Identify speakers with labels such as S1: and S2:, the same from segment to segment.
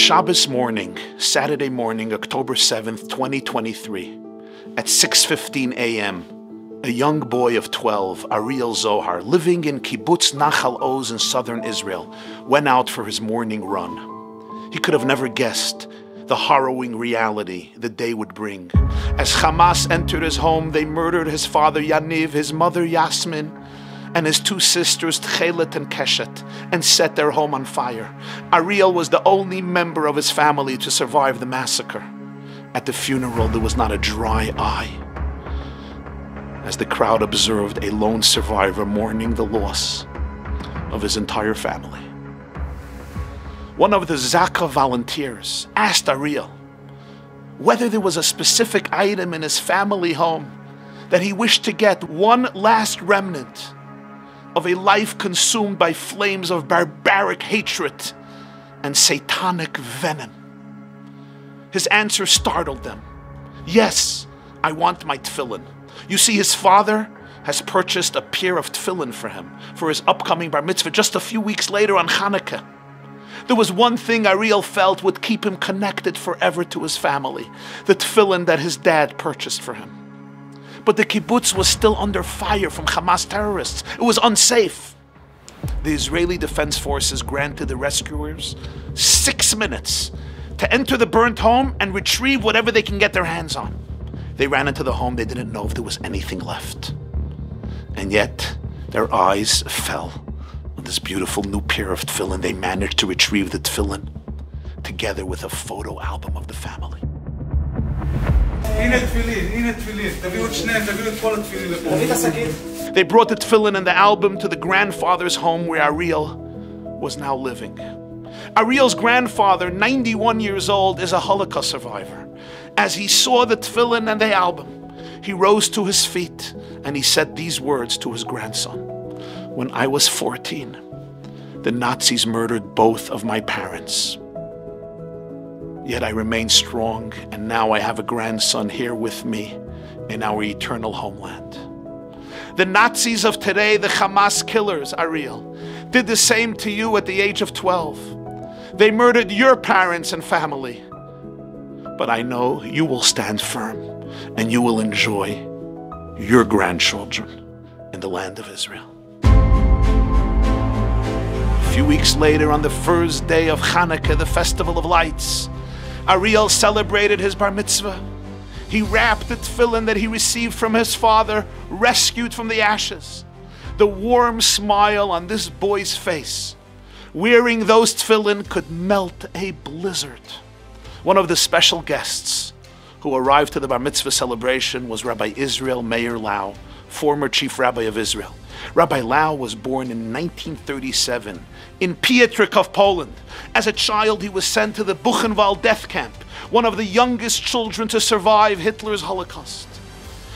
S1: Shabbos morning, Saturday morning, October 7th, 2023, at 6:15 a.m., a young boy of 12, Ariel Zohar, living in Kibbutz Nachal Oz in southern Israel, went out for his morning run. He could have never guessed the harrowing reality the day would bring. As Hamas entered his home, they murdered his father Yaniv, his mother Yasmin, and his two sisters Tchelet and Keshet, and set their home on fire. Ariel was the only member of his family to survive the massacre. At the funeral, there was not a dry eye, as the crowd observed a lone survivor mourning the loss of his entire family. One of the Zaka volunteers asked Ariel whether there was a specific item in his family home that he wished to get, one last remnant of a life consumed by flames of barbaric hatred and satanic venom. His answer startled them. Yes, I want my tefillin. You see, his father has purchased a pair of tefillin for him for his upcoming bar mitzvah just a few weeks later on Hanukkah. There was one thing Ariel felt would keep him connected forever to his family, the tefillin that his dad purchased for him. But the kibbutz was still under fire from Hamas terrorists. It was unsafe. The Israeli Defense Forces granted the rescuers 6 minutes to enter the burnt home and retrieve whatever they can get their hands on. They ran into the home. They didn't know if there was anything left. And yet, their eyes fell on this beautiful new pair of tefillin. They managed to retrieve the tefillin together with a photo album of the family. They brought the tefillin and the album to the grandfather's home where Ariel was now living. Ariel's grandfather, 91 years old, is a Holocaust survivor. As he saw the tefillin and the album, he rose to his feet and he said these words to his grandson. When I was 14, the Nazis murdered both of my parents. Yet I remain strong, and now I have a grandson here with me in our eternal homeland. The Nazis of today, the Hamas killers, Ariel, did the same to you at the age of 12. They murdered your parents and family. But I know you will stand firm, and you will enjoy your grandchildren in the land of Israel. A few weeks later, on the first day of Hanukkah, the festival of lights, Ariel celebrated his bar mitzvah. He wrapped the tefillin that he received from his father, rescued from the ashes. The warm smile on this boy's face, wearing those tefillin, could melt a blizzard. One of the special guests who arrived to the bar mitzvah celebration was Rabbi Israel Meir Lau, former chief rabbi of Israel. Rabbi Lau was born in 1937 in Pietrków, Poland. As a child, he was sent to the Buchenwald death camp, one of the youngest children to survive Hitler's Holocaust.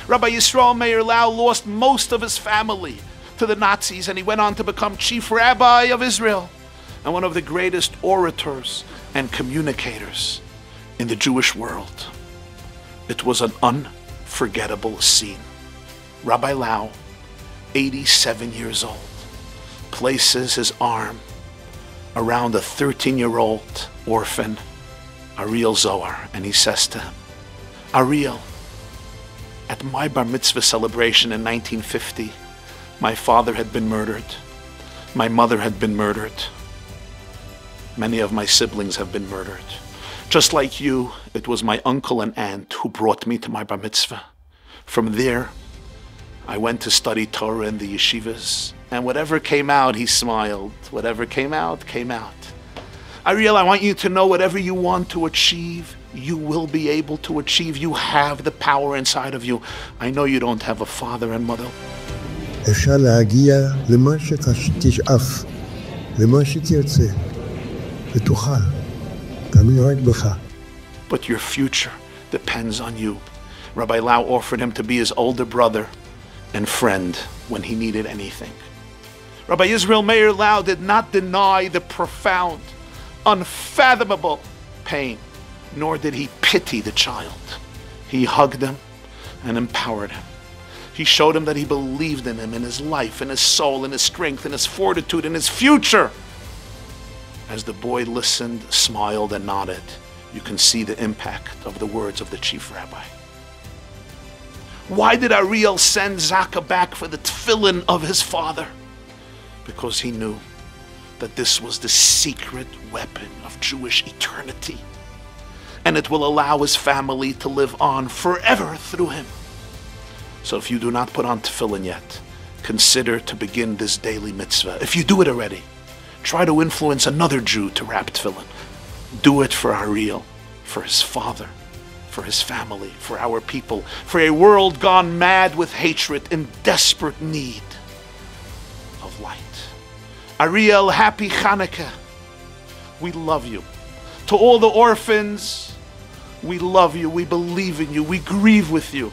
S1: Rabbi Yisrael Meir Lau lost most of his family to the Nazis, and he went on to become chief rabbi of Israel and one of the greatest orators and communicators in the Jewish world. It was an unforgettable scene. Rabbi Lau, 87 years old, places his arm around a 13-year-old orphan, Ariel Zohar, and he says to him, Ariel, at my bar mitzvah celebration in 1950, my father had been murdered. My mother had been murdered. Many of my siblings have been murdered. Just like you, it was my uncle and aunt who brought me to my bar mitzvah. From there, I went to study Torah in the yeshivas, and whatever came out, he smiled. Whatever came out, came out. Ariel, I want you to know whatever you want to achieve, you will be able to achieve. You have the power inside of you. I know you don't have a father and mother.
S2: אפשר להגיע למה שתשאף, למה שתרצה, ותוכל, תאמין רק בך.
S1: But your future depends on you. Rabbi Lau offered him to be his older brother and friend when he needed anything. Rabbi Israel Meir Lau did not deny the profound, unfathomable pain, nor did he pity the child. He hugged him and empowered him. He showed him that he believed in him, in his life, in his soul, in his strength, in his fortitude, in his future. As the boy listened, smiled, and nodded, you can see the impact of the words of the chief rabbi. Why did Ariel send Zaka back for the tefillin of his father? Because he knew that this was the secret weapon of Jewish eternity, and it will allow his family to live on forever through him. So if you do not put on tefillin yet, consider to begin this daily mitzvah. If you do it already, try to influence another Jew to wrap tefillin. Do it for Ariel, for his father, for his family, for our people, for a world gone mad with hatred in desperate need of light. Ariel, happy Hanukkah. We love you. To all the orphans, we love you, we believe in you, we grieve with you,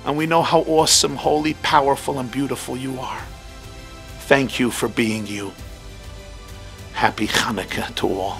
S1: and we know how awesome, holy, powerful, and beautiful you are. Thank you for being you. Happy Hanukkah to all.